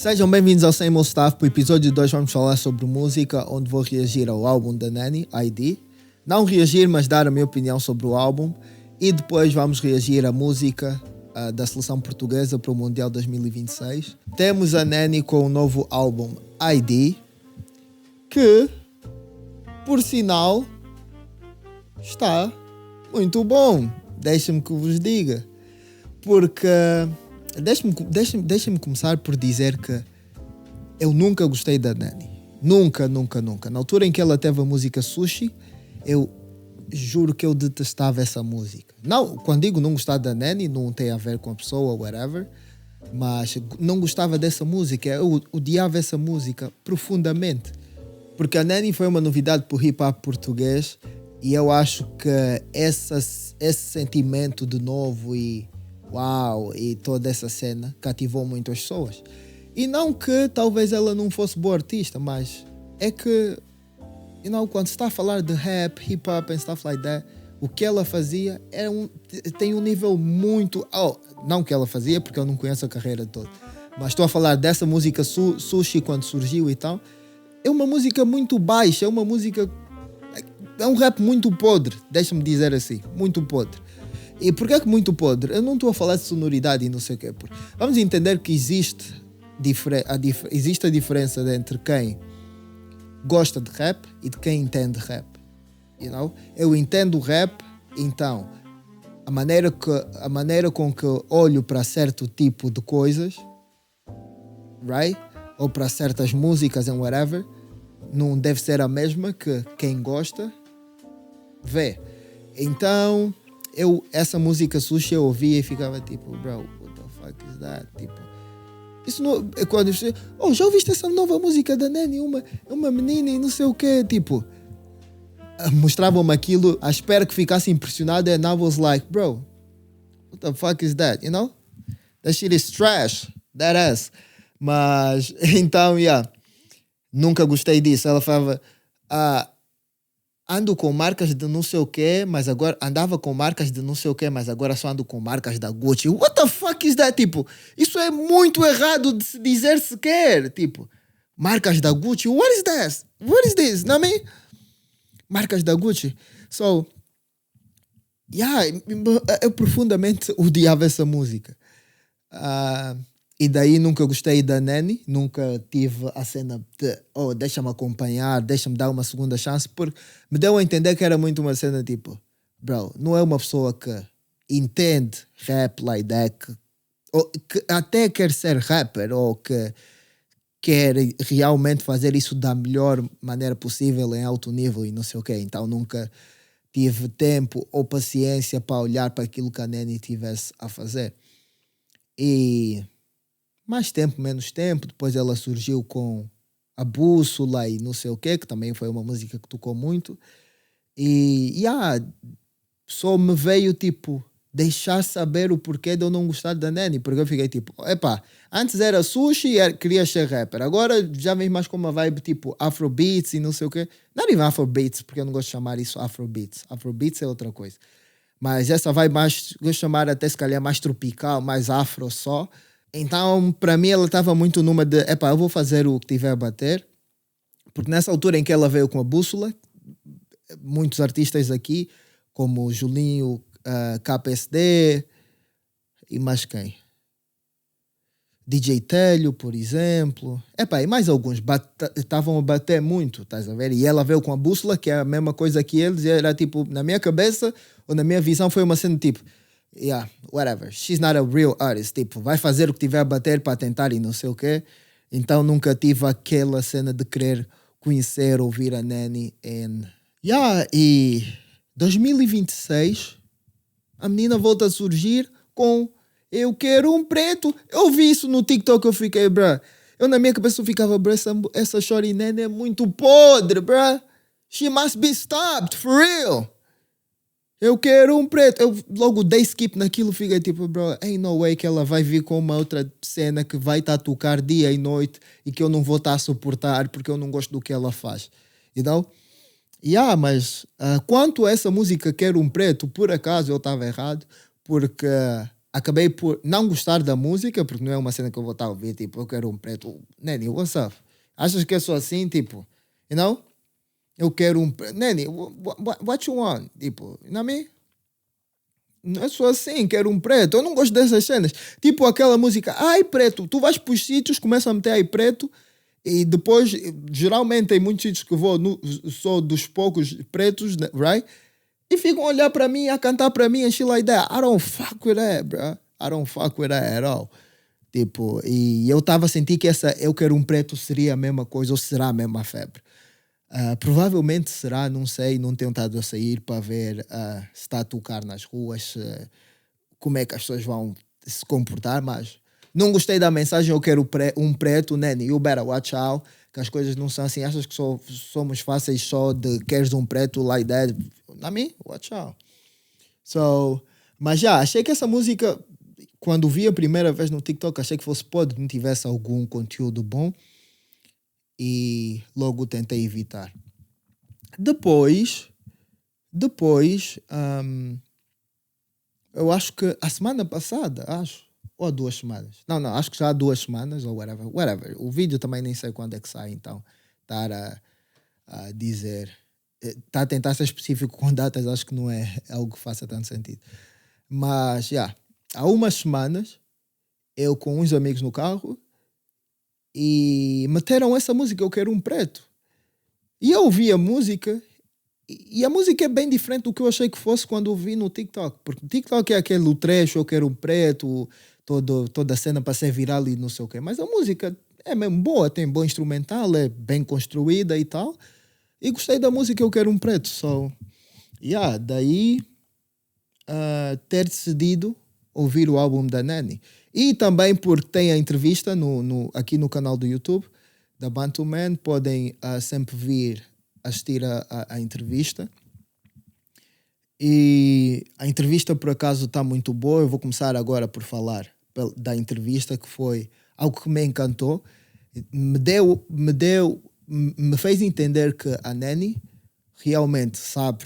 Sejam bem-vindos ao Same Old Stuff. Para o episódio 2 vamos falar sobre música, onde vou reagir ao álbum da Nanny, ID. Não reagir, mas dar a minha opinião sobre o álbum. E depois vamos reagir à música da seleção portuguesa para o Mundial 2026. Temos a Nanny com o novo álbum ID, que, por sinal, está muito bom. Deixem-me que vos diga. Porque... Deixem-me começar por dizer que eu nunca gostei da Nanny. Nunca. Na altura em que ela teve a música Sushi, eu juro que eu detestava essa música. Não, quando digo não gostar da Nanny, não tem a ver com a pessoa, whatever. Mas não gostava dessa música. Eu odiava essa música profundamente. Porque a Nanny foi uma novidade para o hip-hop português. E eu acho que esse sentimento de novo e toda essa cena cativou muitas pessoas. E não que talvez ela não fosse boa artista, mas é que, quando se está a falar de rap, hip hop and stuff like that, o que ela fazia tem um nível muito... não que ela fazia, porque eu não conheço a carreira toda, mas estou a falar dessa música Sushi quando surgiu e tal. É uma música muito baixa, é um rap muito podre, deixa-me dizer assim, muito podre. E porquê que muito podre? Eu não estou a falar de sonoridade e não sei o quê. Vamos entender que existe a diferença entre quem gosta de rap e de quem entende rap. Eu entendo rap, então a maneira com que eu olho para certo tipo de coisas, right? Ou para certas músicas and whatever, não deve ser a mesma que quem gosta vê. Então... essa música Sushi eu ouvia e ficava tipo, bro, what the fuck is that? Tipo, isso não... Quando eu já ouviste essa nova música da Nanny? Uma menina e não sei o quê, tipo... Mostravam-me aquilo, à espera que ficasse impressionado, and I was like, bro, what the fuck is that? That shit is trash, that ass. Mas, então, nunca gostei disso. Ela falava... ando com marcas de não sei o quê, mas agora andava com marcas de não sei o quê, mas agora só ando com marcas da Gucci. What the fuck is that? Tipo, isso é muito errado de se dizer sequer. Tipo, marcas da Gucci. What is that? What is this? Não é? Marcas da Gucci. So, eu profundamente odiava essa música. E daí nunca gostei da Nanny, nunca tive a cena de deixa-me acompanhar, deixa-me dar uma segunda chance, porque me deu a entender que era muito uma cena tipo, bro, não é uma pessoa que entende rap like that, que até quer ser rapper ou que quer realmente fazer isso da melhor maneira possível em alto nível e não sei o quê. Então nunca tive tempo ou paciência para olhar para aquilo que a Nanny tivesse a fazer. E... mais tempo, menos tempo, depois ela surgiu com a Bússola e não sei o quê, que também foi uma música que tocou muito. E só me veio tipo deixar saber o porquê de eu não gostar da Nanny, porque eu fiquei tipo, antes era Sushi e queria ser rapper, agora já vem mais com uma vibe tipo Afrobeats e não sei o quê. Não even Afrobeats, porque eu não gosto de chamar isso Afrobeats. Afrobeats é outra coisa. Mas essa vibe mais, gosto de chamar até se calhar mais tropical, mais afro só. Então, para mim, ela estava muito numa de... eu vou fazer o que tiver a bater. Porque nessa altura em que ela veio com a Bússola, muitos artistas aqui, como Julinho, KPSD e mais quem? DJ Telho, por exemplo. E mais alguns estavam a bater muito, estás a ver? E ela veio com a Bússola, que é a mesma coisa que eles. E era tipo, na minha cabeça, ou na minha visão, foi uma cena tipo... whatever, she's not a real artist, tipo, vai fazer o que tiver a bater para tentar e não sei o quê. Então nunca tive aquela cena de querer conhecer, ouvir a Nanny. E 2026 a menina volta a surgir com Eu Quero um Preto. Eu vi isso no TikTok, eu fiquei, bruh, eu na minha cabeça eu ficava, bruh, essa shorty Nanny é muito podre, bruh, she must be stopped, for real. Eu quero um preto. Eu logo dei skip naquilo, fiquei tipo, bro, ain't no way que ela vai vir com uma outra cena que vai estar a tocar dia e noite e que eu não vou estar a suportar porque eu não gosto do que ela faz. Mas quanto a essa música Quero um Preto, por acaso eu estava errado, porque acabei por não gostar da música, porque não é uma cena que eu vou estar a ouvir, tipo, eu quero um preto. Neni, what's up? Achas que eu sou assim, tipo, you know? Eu quero um preto. Neni, what you want? Tipo, you know me? Não é só assim, quero um preto. Eu não gosto dessas cenas. Tipo aquela música, ai preto, tu vais para os sítios, começa a meter aí preto, e depois, geralmente tem muitos sítios que vou, sou dos poucos pretos, né, right? E ficam a olhar para mim, a cantar para mim, and shit like that. I don't fuck with that, bro. I don't fuck with that at all. Tipo, e eu estava a sentir que essa eu quero um preto seria a mesma coisa, ou será a mesma febre. Provavelmente será, não sei, não tenho estado a sair para ver se está a tocar nas ruas, como é que as pessoas vão se comportar, mas não gostei da mensagem, eu quero um preto, Nene, you better watch out, que as coisas não são assim, achas que somos fáceis só de queres um preto like that, I mean, watch out. So, mas já, achei que essa música, quando vi a primeira vez no TikTok, achei que fosse pode não tivesse algum conteúdo bom, e logo tentei evitar. Depois, eu acho que a semana passada, ou há 2 semanas. Não, acho que já há 2 semanas, ou whatever. O vídeo também nem sei quando é que sai, então estar a dizer, estar a tentar ser específico com datas, acho que não é algo que faça tanto sentido. Mas, já, há umas semanas, eu com uns amigos no carro, e meteram essa música, eu quero um preto. E eu ouvi a música, e a música é bem diferente do que eu achei que fosse quando ouvi no TikTok. Porque o TikTok é aquele trecho, eu quero um preto, toda a cena para ser viral e não sei o quê. Mas a música é mesmo boa, tem bom instrumental, é bem construída e tal. E gostei da música, eu quero um preto. So, daí ter decidido ouvir o álbum da Nani. E também porque tem a entrevista aqui no canal do YouTube da Bantu Man, podem sempre vir assistir a entrevista. E a entrevista, por acaso, está muito boa. Eu vou começar agora por falar da entrevista, que foi algo que me encantou. Me fez entender que a Nani realmente sabe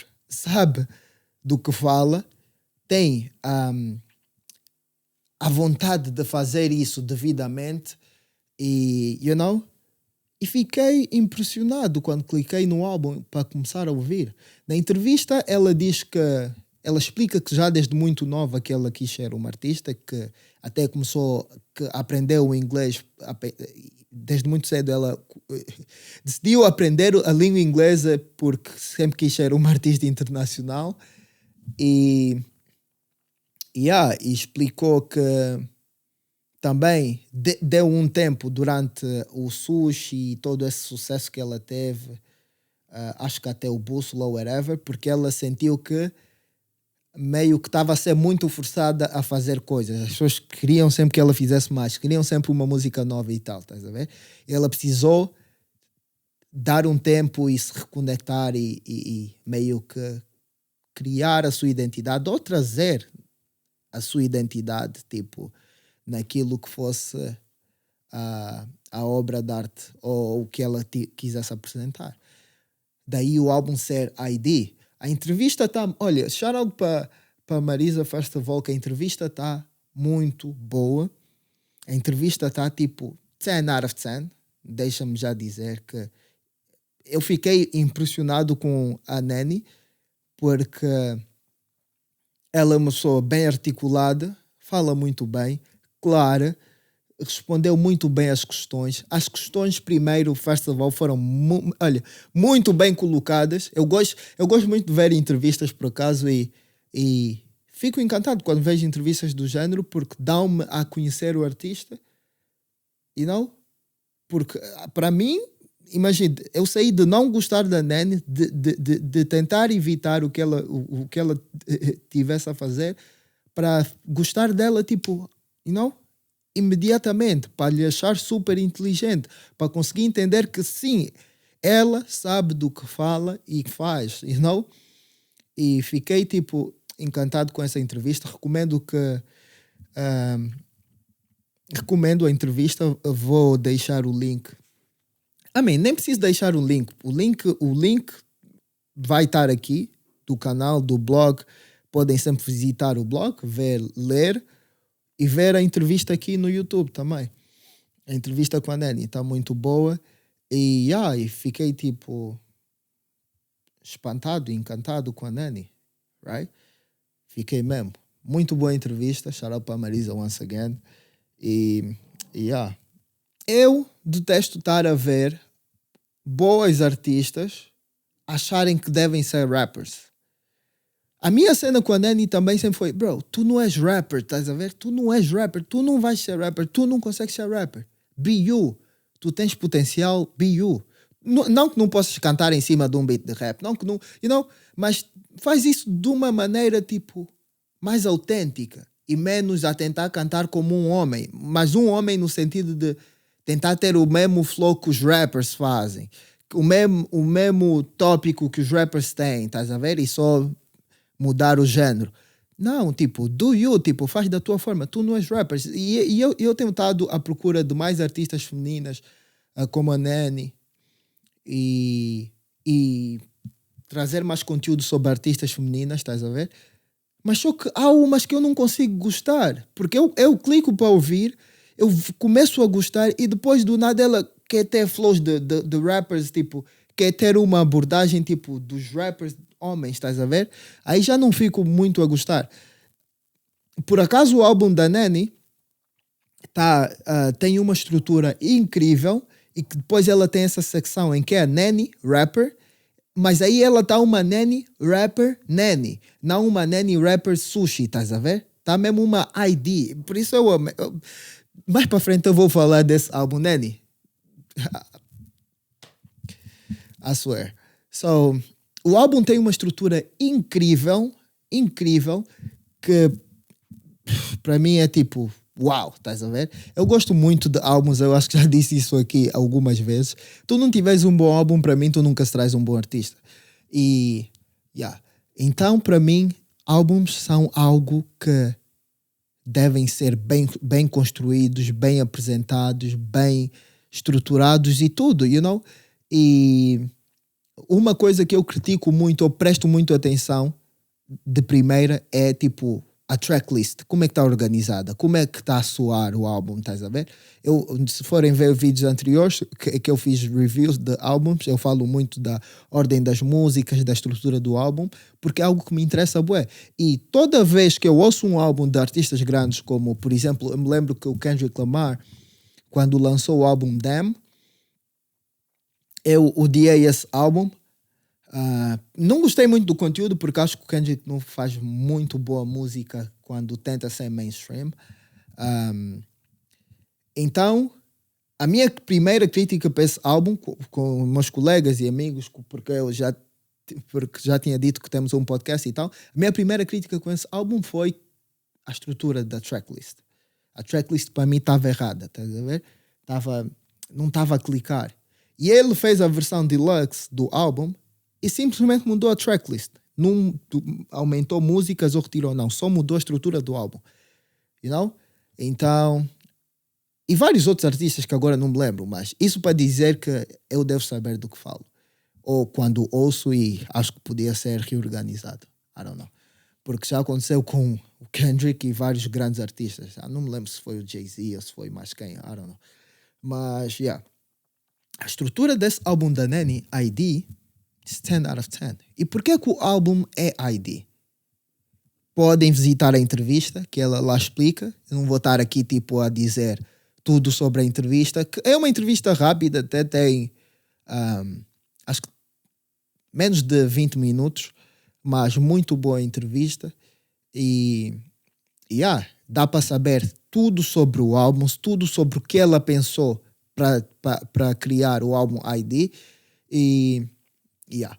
do que fala, tem a vontade de fazer isso devidamente e, e fiquei impressionado quando cliquei no álbum para começar a ouvir. Na entrevista ela diz que, ela explica que já desde muito nova que ela quis ser uma artista, que até começou, que aprendeu o inglês, desde muito cedo ela decidiu aprender a língua inglesa porque sempre quis ser uma artista internacional e explicou que também deu um tempo durante o sushi e todo esse sucesso que ela teve, acho que até o Bússola ou whatever, porque ela sentiu que meio que estava a ser muito forçada a fazer coisas. As pessoas queriam sempre que ela fizesse mais, queriam sempre uma música nova e tal, estás a ver? Ela precisou dar um tempo e se reconectar e meio que criar a sua identidade ou trazer a sua identidade, tipo, naquilo que fosse a obra de arte ou o que ela quisesse apresentar. Daí o álbum ser ID. A entrevista está... Olha, shout out para Marisa Festival, que a entrevista está muito boa. A entrevista está tipo 10 out of 10. Deixa-me já dizer que eu fiquei impressionado com a Nani porque ela é uma pessoa bem articulada, fala muito bem, clara, respondeu muito bem às questões. As questões, primeiro, o festival foram muito bem colocadas. Eu gosto muito de ver entrevistas, por acaso, e fico encantado quando vejo entrevistas do género, porque dão-me a conhecer o artista. E não? Porque, para mim, imagine, eu saí de não gostar da Nani, de tentar evitar o que ela tivesse a fazer, para gostar dela, tipo, imediatamente, para lhe achar super inteligente, para conseguir entender que sim, ela sabe do que fala e faz, E fiquei, tipo, encantado com essa entrevista. Recomendo a entrevista. Vou deixar o link. Nem preciso deixar o link. O link vai estar aqui, do canal, do blog. Podem sempre visitar o blog, ver, ler. e ver a entrevista aqui no YouTube também. A entrevista com a Neni está muito boa. E fiquei tipo espantado, encantado com a Neni. Right? Fiquei mesmo. Muito boa entrevista. Shout out para Marisa once again. E eu detesto estar a ver boas artistas acharem que devem ser rappers. A minha cena com a Neni também sempre foi: bro, tu não és rapper, estás a ver? Tu não és rapper, tu não vais ser rapper, tu não consegues ser rapper. Be you. Tu tens potencial, be you. Não que não possas cantar em cima de um beat de rap, não que não, mas faz isso de uma maneira tipo mais autêntica e menos a tentar cantar como um homem, mas um homem no sentido de tentar ter o mesmo flow que os rappers fazem, o mesmo tópico que os rappers têm, estás a ver? E só mudar o género. Não, tipo, do you, tipo, faz da tua forma. Tu não és rapper. E eu tenho estado à procura de mais artistas femininas como a Neni e trazer mais conteúdo sobre artistas femininas, estás a ver? Mas só que há umas que eu não consigo gostar. Porque eu clico para ouvir, eu começo a gostar e depois do nada ela quer ter flows de rappers, tipo, quer ter uma abordagem tipo dos rappers homens, estás a ver? Aí já não fico muito a gostar. Por acaso o álbum da Neni tem uma estrutura incrível e que depois ela tem essa secção em que é a Neni, rapper, mas aí ela tá uma Neni, rapper, Neni, não uma Neni, rapper, sushi, estás a ver? Tá mesmo uma ID. Por isso mais para frente eu vou falar desse álbum, Neni. I swear. So, o álbum tem uma estrutura incrível, que para mim é tipo, uau, estás a ver? Eu gosto muito de álbuns, eu acho que já disse isso aqui algumas vezes. Tu não tiveres um bom álbum, para mim tu nunca serás um bom artista. E, então para mim, álbuns são algo que devem ser bem construídos, bem apresentados, bem estruturados e tudo, E uma coisa que eu critico muito, ou presto muito atenção de primeira é tipo a tracklist, como é que está organizada, como é que está a soar o álbum, estás a ver? Se forem ver vídeos anteriores que eu fiz reviews de álbuns, eu falo muito da ordem das músicas, da estrutura do álbum, porque é algo que me interessa bué. E toda vez que eu ouço um álbum de artistas grandes, como por exemplo, eu me lembro que o Kendrick Lamar, quando lançou o álbum Damn, eu odiei esse álbum. Não gostei muito do conteúdo porque acho que o Kendrick não faz muito boa música quando tenta ser mainstream. Então, a minha primeira crítica para esse álbum, com meus colegas e amigos, porque já tinha dito que temos um podcast e tal, a minha primeira crítica com esse álbum foi a estrutura da tracklist. A tracklist para mim estava errada, estás a ver? Não estava a clicar. E ele fez a versão deluxe do álbum e simplesmente mudou a tracklist. Não aumentou músicas ou retirou, não. Só mudou a estrutura do álbum. Então... E vários outros artistas que agora não me lembro, mas isso para dizer que eu devo saber do que falo. Ou quando ouço e acho que podia ser reorganizado. I don't know. Porque já aconteceu com o Kendrick e vários grandes artistas. Não me lembro se foi o Jay-Z ou se foi mais quem. I don't know. Mas, a estrutura desse álbum da Neni, ID, is 10 out of 10. E por que o álbum é ID? Podem visitar a entrevista, que ela lá explica. Eu não vou estar aqui tipo a dizer tudo sobre a entrevista, que é uma entrevista rápida, até tem acho que menos de 20 minutos, mas muito boa entrevista. E dá para saber tudo sobre o álbum, tudo sobre o que ela pensou para criar o álbum ID. E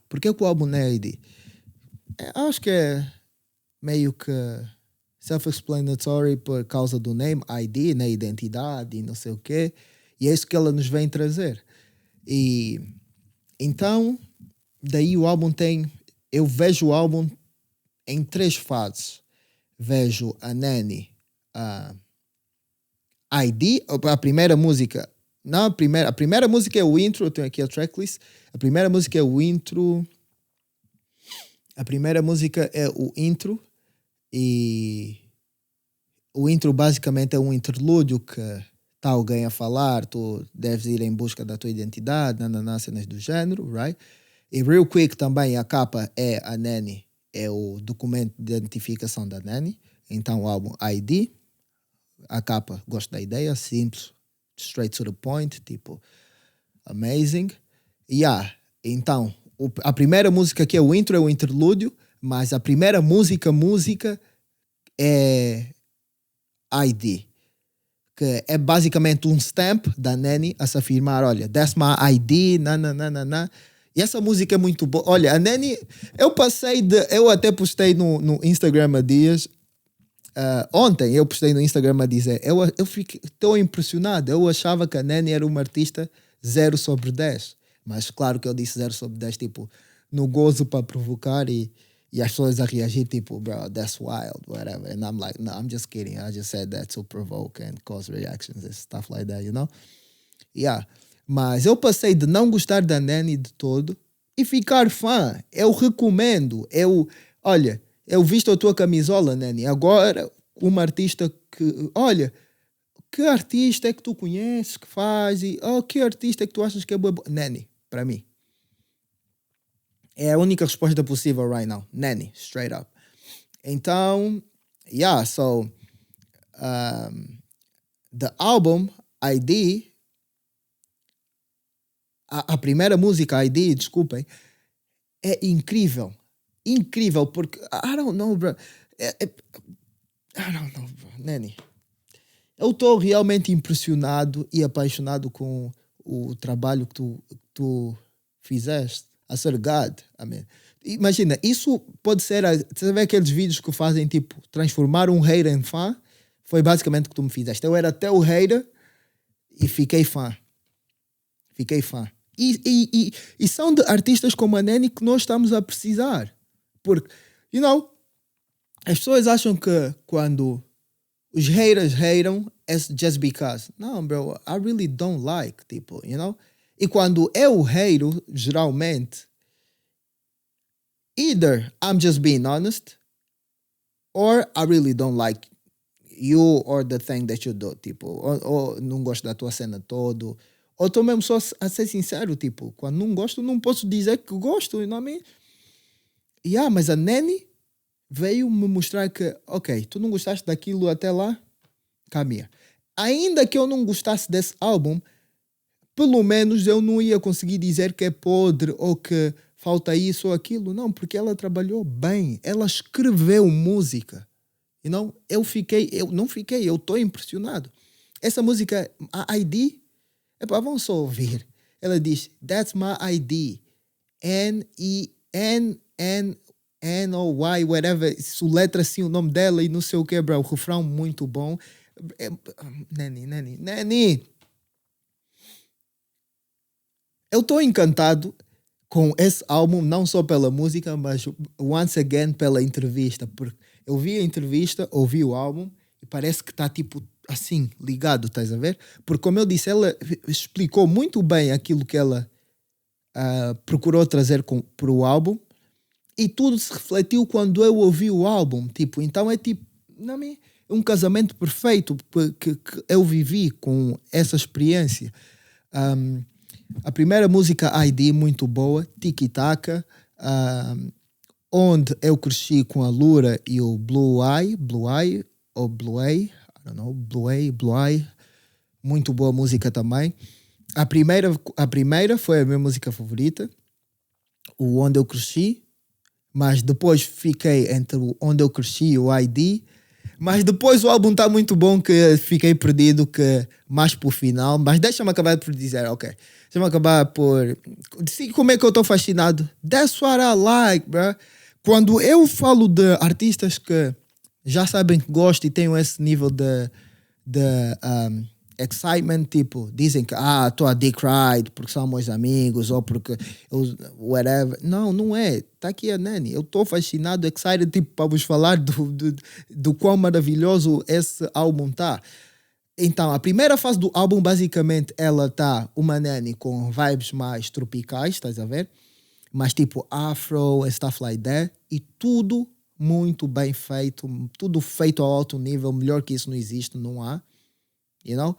por que o álbum não é ID? Acho que é meio que self-explanatory por causa do name, ID, né? Identidade e não sei o quê. E é isso que ela nos vem trazer. E então, daí o álbum tem... Eu vejo o álbum em 3 fases. Vejo a Neni, ID, a primeira música... Não, a primeira música é o intro, eu tenho aqui a tracklist. A primeira música é o intro. A primeira música é o intro. E O intro basicamente é um interlúdio que está alguém a falar, tu deves ir em busca da tua identidade, cenas do género, right? E real quick também a capa é a Nanny, é o documento de identificação da Nanny. Então o álbum ID, a capa, gosto da ideia, simples, straight to the point, tipo, amazing. Então, a primeira música que é o intro é o interlúdio, mas a primeira música é ID, que é basicamente um stamp da Nanny a se afirmar, olha, that's my ID, nananana. E essa música é muito boa. Olha, a Nanny, eu até postei no Instagram há dias, ontem eu postei no Instagram a dizer, eu fiquei tão impressionado, eu achava que a Nanny era uma artista 0/10, mas claro que eu disse 0/10, tipo, no gozo para provocar e as pessoas a reagir, tipo, bro, that's wild, whatever. And I'm like, no, I'm just kidding. I just said that to provoke and cause reactions and stuff like that, you know? Mas eu passei de não gostar da Nanny de todo e ficar fã. Eu recomendo. Olha, eu visto a tua camisola, Nanny. Agora, uma artista que... Olha, que artista é que tu conheces, que faz? Que artista é que tu achas que é boa? Nanny, para mim. É a única resposta possível right now. Nanny, straight up. Então, so... the album, ID... A primeira música, ID, desculpem, é incrível. Incrível, porque... I don't know, bro. I don't know, bro. Nanny. Eu estou realmente impressionado e apaixonado com o trabalho que tu fizeste. A ser God. Amém. Imagina, isso pode ser... Você vê aqueles vídeos que fazem, tipo, transformar um hater em fã? Foi basicamente o que tu me fizeste. Eu era até o hater e fiquei fã. Fiquei fã. E são de artistas como a Nanny que nós estamos a precisar. Porque, as pessoas acham que quando os haters hateam, it's just because. Não, bro, I really don't like, tipo, E quando eu hato, geralmente, either I'm just being honest, or I really don't like you or the thing that you do, tipo, ou não gosto da tua cena todo. Ou estou mesmo só a ser sincero, tipo, quando não gosto, não posso dizer que gosto, mas a Nanny veio me mostrar que, ok, tu não gostaste daquilo até lá, caminha. Ainda que eu não gostasse desse álbum, pelo menos eu não ia conseguir dizer que é podre ou que falta isso ou aquilo, não, porque ela trabalhou bem, ela escreveu música, eu estou impressionado. Essa música, a ID, vamos só ouvir. Ela diz, that's my ID. N-E-N-N-N-O-Y, whatever. Soletra assim o nome dela e não sei o que, bro. O refrão muito bom. Nanny. Eu estou encantado com esse álbum, não só pela música, mas once again pela entrevista. Porque eu vi a entrevista, ouvi o álbum e parece que está tipo... assim, ligado, estás a ver? Porque como eu disse, ela explicou muito bem aquilo que ela procurou trazer para o álbum e tudo se refletiu quando eu ouvi o álbum, tipo, então é tipo, um casamento perfeito que eu vivi com essa experiência. A primeira música, ID, muito boa, Tiki Taka, onde eu cresci com a Lura e o Blue Eye, Blue Eye, muito boa música também. A primeira foi a minha música favorita, o Onde Eu Cresci, mas depois fiquei entre o Onde Eu Cresci e o ID, mas depois o álbum está muito bom que fiquei perdido que mais para o final, mas deixa-me acabar por dizer, ok, deixa-me acabar por... Como é que eu estou fascinado? That's what I like, bro. Quando eu falo de artistas que já sabem que gosto e tenho esse nível de excitement, tipo, dizem que estou a dick ride porque são meus amigos ou porque whatever. Não é. Está aqui a Nanny. Eu estou fascinado, excited, tipo, para vos falar do quão maravilhoso esse álbum está. Então, a primeira fase do álbum, basicamente, ela está uma Nanny com vibes mais tropicais, estás a ver? Mas tipo afro and stuff like that. E tudo muito bem feito, tudo feito ao alto nível, melhor que isso não existe, não há, you know?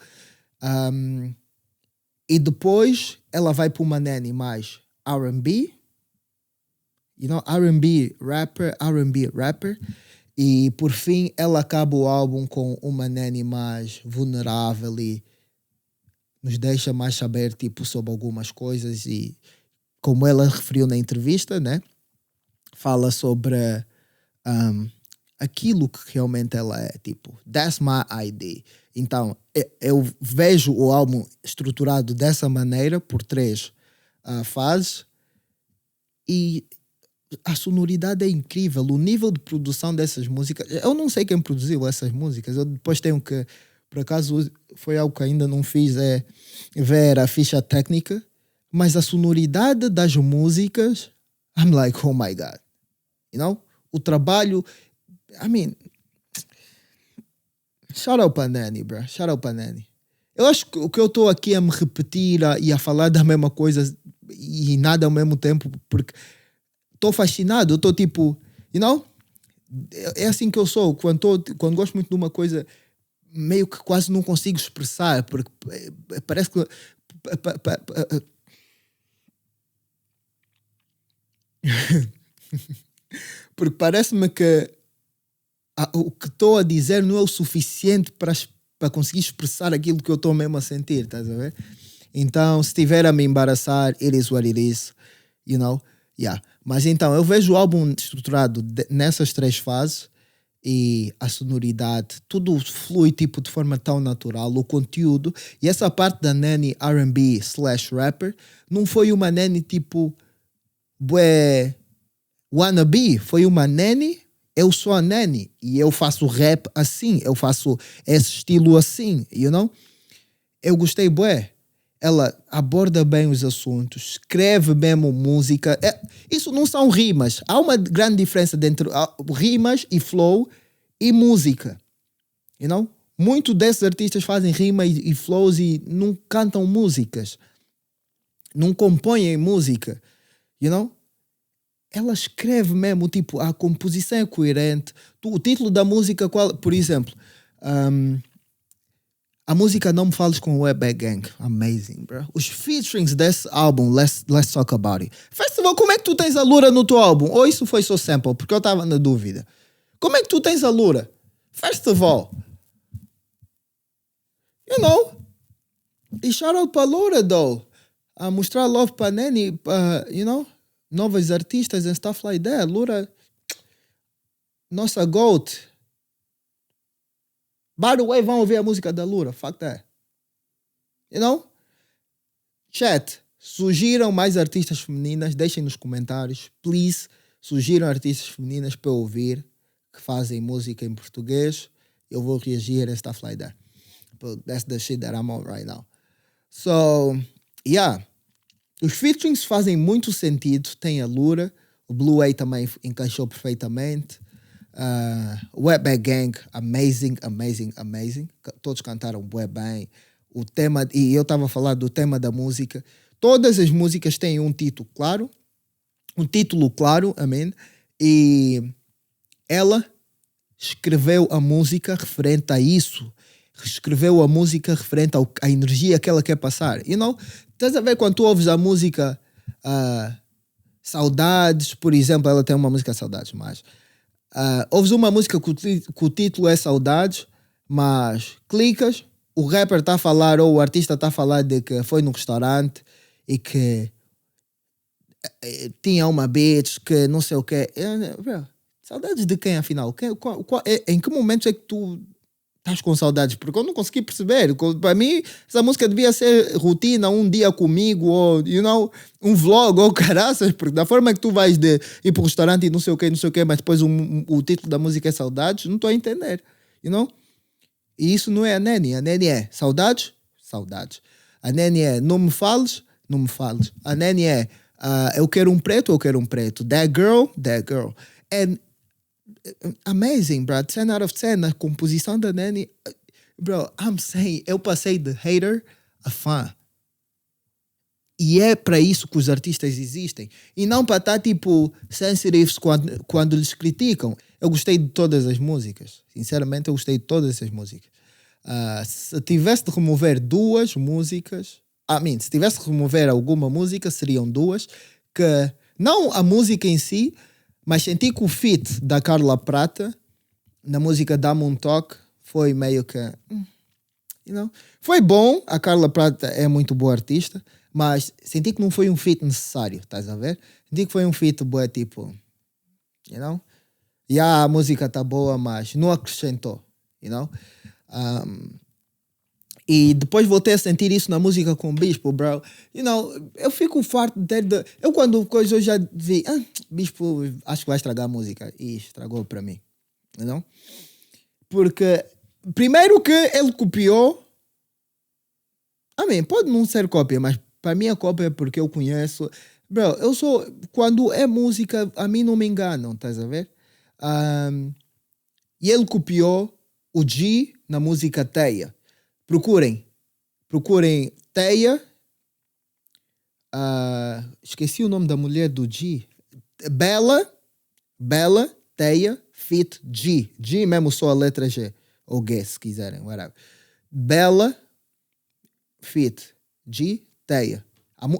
E depois ela vai para uma Nanny mais R&B, you know, R&B rapper, e por fim ela acaba o álbum com uma Nanny mais vulnerável e nos deixa mais saber tipo sobre algumas coisas e como ela referiu na entrevista, né? Fala sobre aquilo que realmente ela é, tipo, that's my ID. Então, eu vejo o álbum estruturado dessa maneira, por 3 fases, e a sonoridade é incrível, o nível de produção dessas músicas, eu não sei quem produziu essas músicas, eu depois tenho que, por acaso foi algo que ainda não fiz, é ver a ficha técnica, mas a sonoridade das músicas, I'm like, oh my God, you know? O trabalho, I mean, shout out para Nanny, bro, shout out para Nanny. Eu acho que o que eu estou aqui a me repetir e a falar da mesma coisa e nada ao mesmo tempo, porque estou fascinado, eu estou tipo, you know? É assim que eu sou, quando gosto muito de uma coisa, meio que quase não consigo expressar, porque parece que porque parece-me que o que estou a dizer não é o suficiente para conseguir expressar aquilo que eu estou mesmo a sentir, estás a ver? Então, se estiver a me embaraçar, it is what it is, you know? Yeah. Mas então, eu vejo o álbum estruturado nessas 3 fases e a sonoridade, tudo flui tipo de forma tão natural, o conteúdo, e essa parte da Nanny R&B / rapper não foi uma Nanny tipo bué wannabe, foi uma Nanny, eu sou a Nanny e eu faço rap assim, eu faço esse estilo assim, you know? Eu gostei bué. Ela aborda bem os assuntos, escreve mesmo música. Isso não são rimas. Há uma grande diferença entre rimas e flow e música. You know? Muitos desses artistas fazem rima e flows e não cantam músicas. Não compõem música. You know? Ela escreve mesmo, tipo, a composição é coerente. O título da música, por exemplo... a música Não Me Fales com o Webback Gang. Amazing, bro. Os featurings desse álbum, let's talk about it. First of all, como é que tu tens a Lura no teu álbum? Ou isso foi só sample? Porque eu estava na dúvida. Como é que tu tens a Lura? First of all, you know, e shout out para a Lura, though. A mostrar love para a Nanny, you know, novos artistas and stuff like that. Lura, nossa GOAT. By the way, vão ouvir a música da Lura. Fuck that. You know? Chat, sugiram mais artistas femininas. Deixem nos comentários. Please, sugiram artistas femininas para eu ouvir que fazem música em português. Eu vou reagir and stuff like that. But that's the shit that I'm on right now. So, yeah. Os featurings fazem muito sentido. Tem a Lura. O Blue A também encaixou perfeitamente. Webback Gang, amazing. Todos cantaram bué bem. O tema, e eu estava a falar do tema da música. Todas as músicas têm um título claro. Amém. E ela escreveu a música referente a isso. Escreveu a música referente à energia que ela quer passar. You know? Estás a ver quando tu ouves a música Saudades, por exemplo, ela tem uma música Saudades, mas ouves uma música que o título é Saudades, mas clicas, o rapper está a falar ou o artista está a falar de que foi num restaurante e que tinha uma bitch que não sei o quê. Saudades de quem, afinal? Em que momento é que tu estás com saudades? Porque eu não consegui perceber. Para mim, essa música devia ser rotina, um dia comigo, ou, you know, um vlog, ou caraças, porque da forma que tu vais ir para o restaurante e não sei o quê, mas depois o título da música é Saudades, não estou a entender, you know? E isso não é a Nanny. A Nanny é Saudades. A Nanny é Não Me Fales. A Nanny é Eu Quero um Preto. That Girl. And amazing, bro. 10 out of 10. A composição da Nanny. Bro, I'm saying, eu passei de hater a fã. E é para isso que os artistas existem. E não para estar tipo sensitives quando lhes criticam. eu gostei de todas as músicas. Sinceramente, eu gostei de todas essas músicas. Se tivesse de remover duas músicas, se tivesse de remover alguma música, seriam duas, que não a música em si, mas senti que o feat da Carla Prata na música Dá-me um Toque foi meio que foi bom. A Carla Prata é muito boa artista, mas senti que não foi um feat necessário, estás a ver? Senti que foi um feat bué, tipo, e a música tá boa, mas não acrescentou, e depois voltei a sentir isso na música com o Bispo, bro. Eu fico farto de... Eu quando coisa eu já vi, Bispo, acho que vai estragar a música. E estragou para mim, Porque, primeiro que ele copiou... pode não ser cópia, mas para mim a cópia é porque eu conheço... Bro, eu sou... Quando é música, a mim não me enganam, estás a ver? E ele copiou o G na música Teia. Procurem Teia. Esqueci o nome da mulher do G. Bella, Teia, Fit G. G mesmo só a letra G. Ou G, se quiserem, whatever. Bella, Fit G, Teia.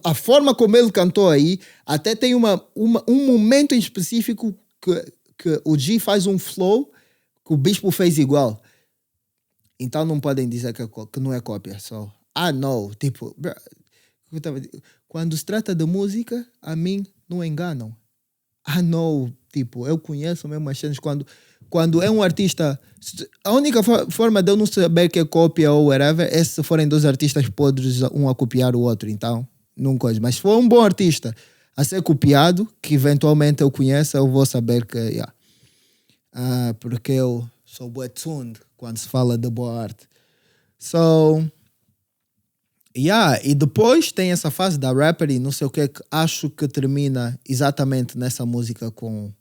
A forma como ele cantou aí, até tem um momento em específico que o G faz um flow que o Bispo fez igual. Então não podem dizer que não é cópia. Só. Não. Tipo, quando se trata de música, a mim não enganam. Não. Tipo, eu conheço mesmo as cenas. Quando é um artista... A única forma de eu não saber que é cópia ou whatever é se forem dois artistas podres, um a copiar o outro. Então, não coisa. Mas se for um bom artista a ser copiado, que eventualmente eu conheço, eu vou saber que... porque eu sou bué tuned quando se fala de boa arte. E depois tem essa fase da rapper e não sei o que acho que termina exatamente nessa música com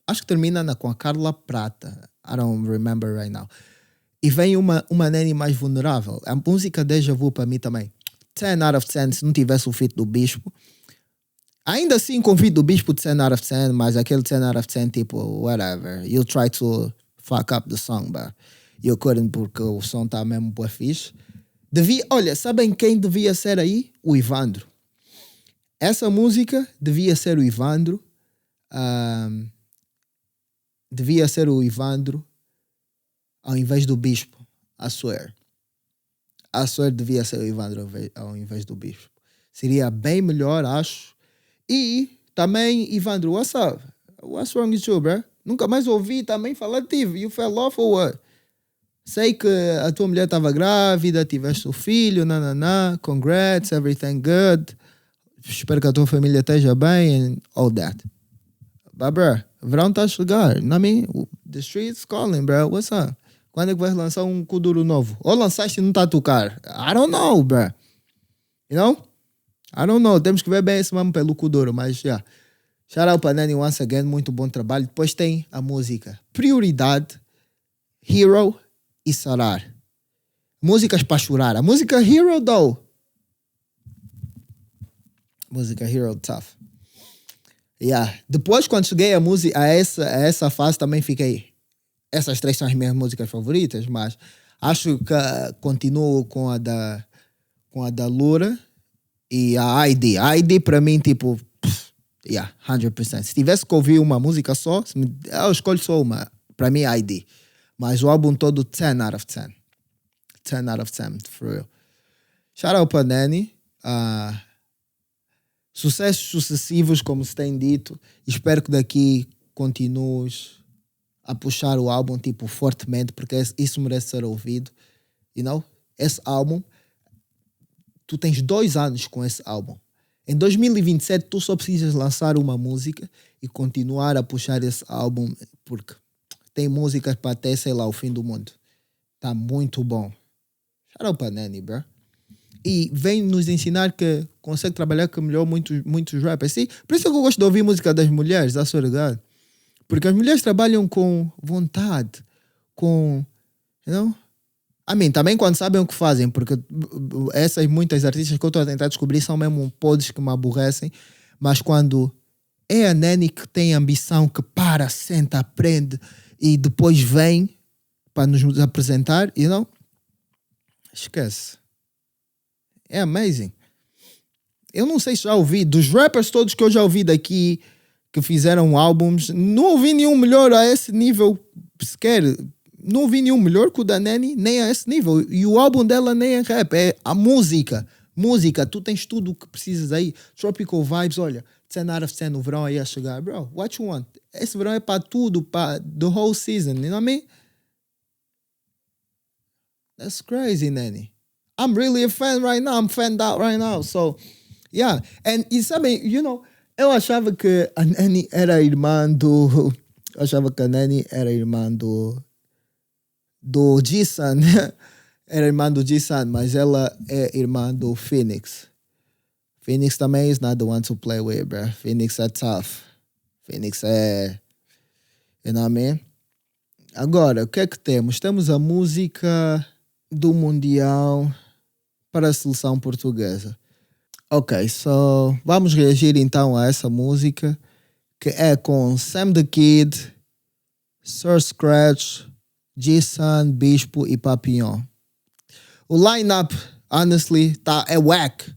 acho que termina com a Carla Prata. I don't remember right now. E vem uma Neni mais vulnerável. A música Deja Vu para mim também 10 out of 10 se não tivesse o feat do Bispo. Ainda assim convido o Bispo de 10 out of 10, mas aquele 10 out of 10 tipo, whatever. You try to fuck up the song, but you couldn't porque o som tá mesmo boa fixe. Olha, sabem quem devia ser aí? O Ivandro. Essa música devia ser o Ivandro. Devia ser o Ivandro ao invés do Bispo. I swear devia ser o Ivandro ao invés do Bispo. Seria bem melhor, acho. E também, Ivandro, what's up? What's wrong with you, bro? Nunca mais ouvi também falar de ti. You fell off or what? Sei que a tua mulher estava grávida, tiveste o filho, congrats, everything good. Espero que a tua família esteja bem and all that. But, bro, o verão está a chegar. The street's calling, bro. What's up? Quando é que vais lançar um Kuduro novo? Ou lançaste e não está a tocar? I don't know, bro. I don't know. Temos que ver bem esse mamo pelo Kuduro, mas já. Shout out para Neni once again. Muito bom trabalho. Depois tem a música Prioridade, Hero e Sarar. Músicas para chorar. A música Hero, though. Música Hero, tough. Depois, quando cheguei a essa fase, também fiquei... Essas três são as minhas músicas favoritas, mas acho que continuo com a da Lura e a ID. A ID, para mim, tipo... 100%. Se tivesse que ouvir uma música só, eu escolho só uma. Para mim, ID. Mas o álbum todo, 10 out of 10. 10 out of 10, for real. Shout out para Neni. Sucessos sucessivos, como se tem dito. Espero que daqui continues a puxar o álbum, tipo, fortemente, porque isso merece ser ouvido. Esse álbum, tu tens 2 anos com esse álbum. Em 2027, tu só precisas lançar uma música e continuar a puxar esse álbum, porque tem músicas para até, sei lá, o fim do mundo. Tá muito bom. Shout out para Neni, bro. E vem nos ensinar que consegue trabalhar com melhor muitos rappers. Sim, por isso que eu gosto de ouvir música das mulheres, a sua ligado? Porque as mulheres trabalham com vontade, com... também quando sabem o que fazem, porque essas muitas artistas que eu estou a tentar descobrir são mesmo podres que me aborrecem, mas quando É a Nanny que tem ambição, que para, senta, aprende e depois vem para nos apresentar, esquece. É amazing. Eu não sei se já ouvi, dos rappers todos que eu já ouvi daqui, que fizeram álbuns, não ouvi nenhum melhor a esse nível sequer. Não ouvi nenhum melhor que o da Nanny, nem a esse nível. E o álbum dela nem é rap, é a música. Música, tu tens tudo o que precisas aí. Tropical Vibes, olha, 10 out of 10 no verão aí a chegar. Bro, what you want? Esse verão é para tudo, para the whole season, you know what I mean? That's crazy, Nanny. I'm really a fan right now. I'm fanned out right now. So, yeah. E sabem, eu achava que a Nanny era irmã do... Eu achava que a Nanny era irmã do G-Sun. Era irmã do G-Sun, mas ela é irmã do Phoenix. Phoenix também is not the one to play with, bro. Phoenix é tough. Phoenix é... You know what I mean? Agora, o que é que temos? Temos a música do Mundial para a seleção portuguesa. Ok, so vamos reagir então a essa música, que é com Sam the Kid, Sir Scratch, G-Sun, Bispo e Papillon. O line-up, honestly, é whack.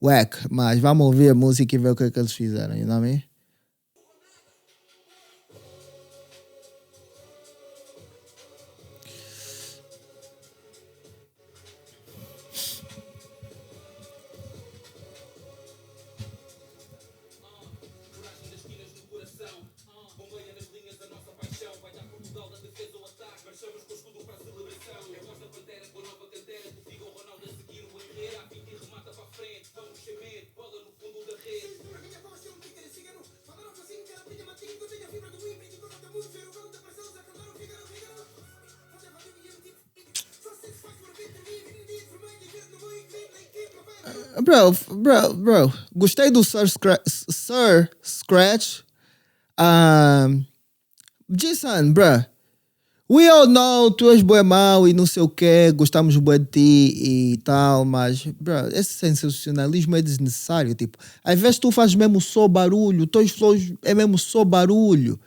Whack, mas vamos ouvir a música e ver o que é que eles fizeram, you know what I mean? Bro. Gostei do Sir Scratch. G-Sun, bro. We all know, tu és bué mau e não sei o quê, gostamos bué de ti e tal, mas, bro, esse sensacionalismo é desnecessário, tipo, às vezes tu fazes mesmo só barulho, teus flows é mesmo só barulho.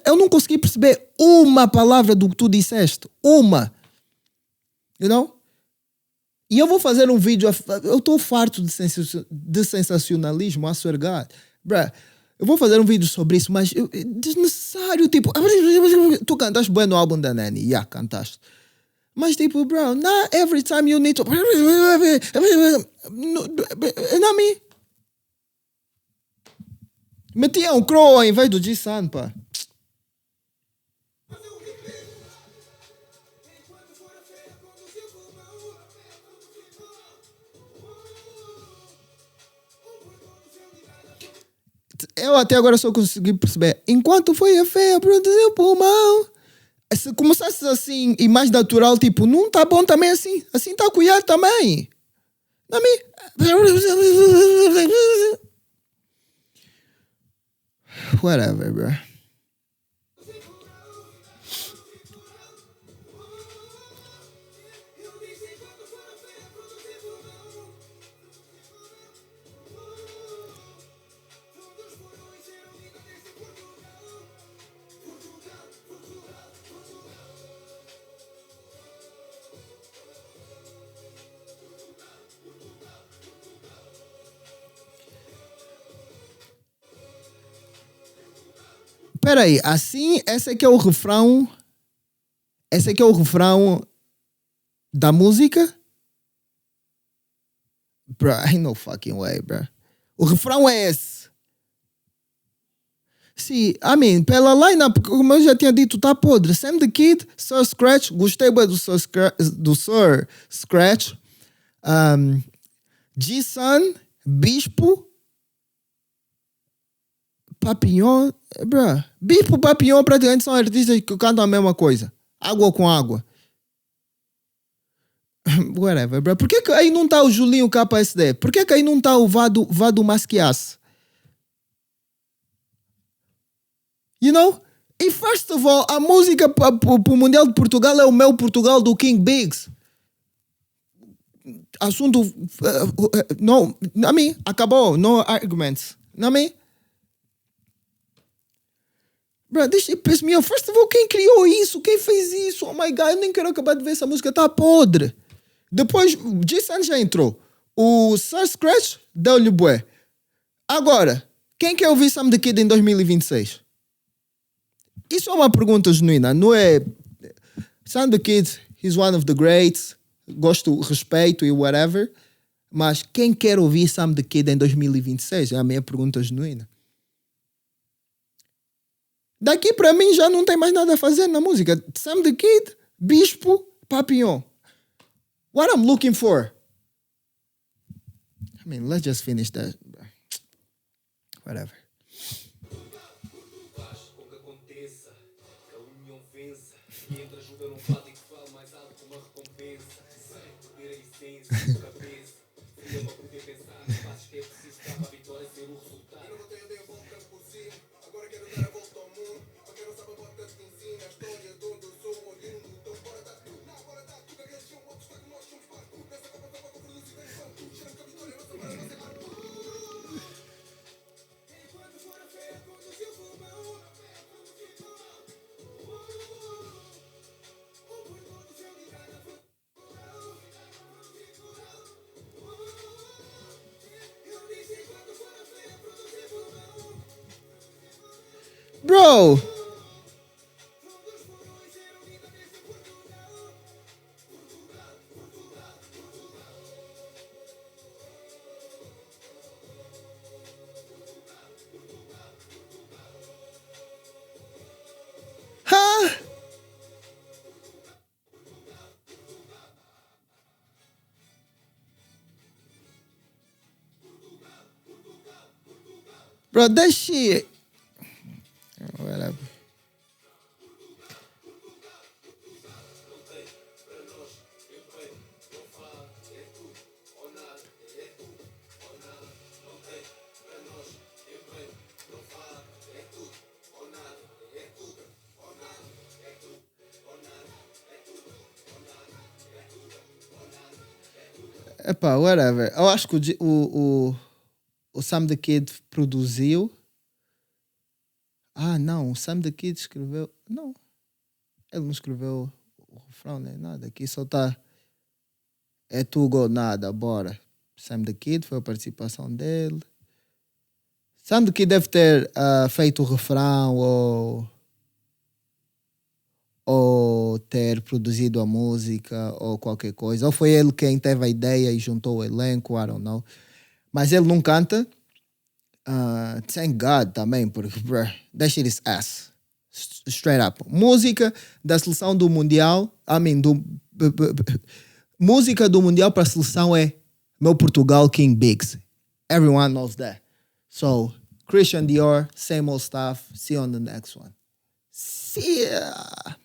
Eu não consegui perceber uma palavra do que tu disseste, uma. You know? E eu vou fazer um vídeo, eu estou farto de sensacionalismo, I swear God. Bruh, eu vou fazer um vídeo sobre isso, mas é desnecessário, tipo, tu cantaste bem no álbum da Nanny, cantaste. Mas tipo, bro, not every time you need to... Não me... Metia um crow em vez do G-Sun, pá. Eu até agora só consegui perceber. Enquanto foi a fé, produziu pulmão. Se começasse assim e mais natural, tipo, não tá bom também assim. Assim tá cuidado também. Não me... Whatever, bro. Peraí, assim, esse aqui é o refrão. Esse aqui é o refrão da música? Bro, ain't no fucking way, bro. O refrão é esse. Sim, I mean, pela line-up, como eu já tinha dito, tá podre. Sam the Kid, Sir Scratch, gostei bem do Sir Scratch. G-Sun, Bispo, Papillon, bro. Bispo e Papillon praticamente são artistas que cantam a mesma coisa. Água com água. Whatever, bro. Por que aí não tá o Julinho KSD? Por que aí não tá o Vado Masquias? You know? E first of all, a música pro Mundial de Portugal é o meu Portugal do King Biggs. assunto. Não, I mean, acabou. No arguments. I mean, bro, this shit pissed me off. First of all, quem criou isso? Quem fez isso? Oh my God, eu nem quero acabar de ver essa música. Tá podre. Depois, o G-Sun já entrou. O Sir Scratch deu-lhe bué. Agora, quem quer ouvir Sam the Kid em 2026? Isso é uma pergunta genuína. Não é... Sam the Kid, he's one of the greats. Gosto, respeito e whatever. Mas quem quer ouvir Sam the Kid em 2026? É a minha pergunta genuína. Daqui para mim já não tem mais nada a fazer na música. Sam the Kid, Bispo, Papillon. What I'm looking for. I mean, let's just finish that. Whatever. Bro. Huh? Bro, that shit. Whatever. Epá, whatever. Eu acho que o Sam the Kid produziu. Ah, não. O Sam the Kid escreveu. Não. Ele não escreveu o refrão nem nada. Aqui só tá. É tudo ou nada, bora. Sam the Kid foi a participação dele. Sam the Kid deve ter feito o refrão ou ter produzido a música ou qualquer coisa. Ou foi ele quem teve a ideia e juntou o elenco, I don't know. Mas ele não canta. Thank God também, porque bruh, that shit is ass. Straight up. Música da seleção do Mundial, música do Mundial para a seleção é meu Portugal King Bigs. Everyone knows that. So, Christian Dior, same old stuff. See you on the next one. See ya.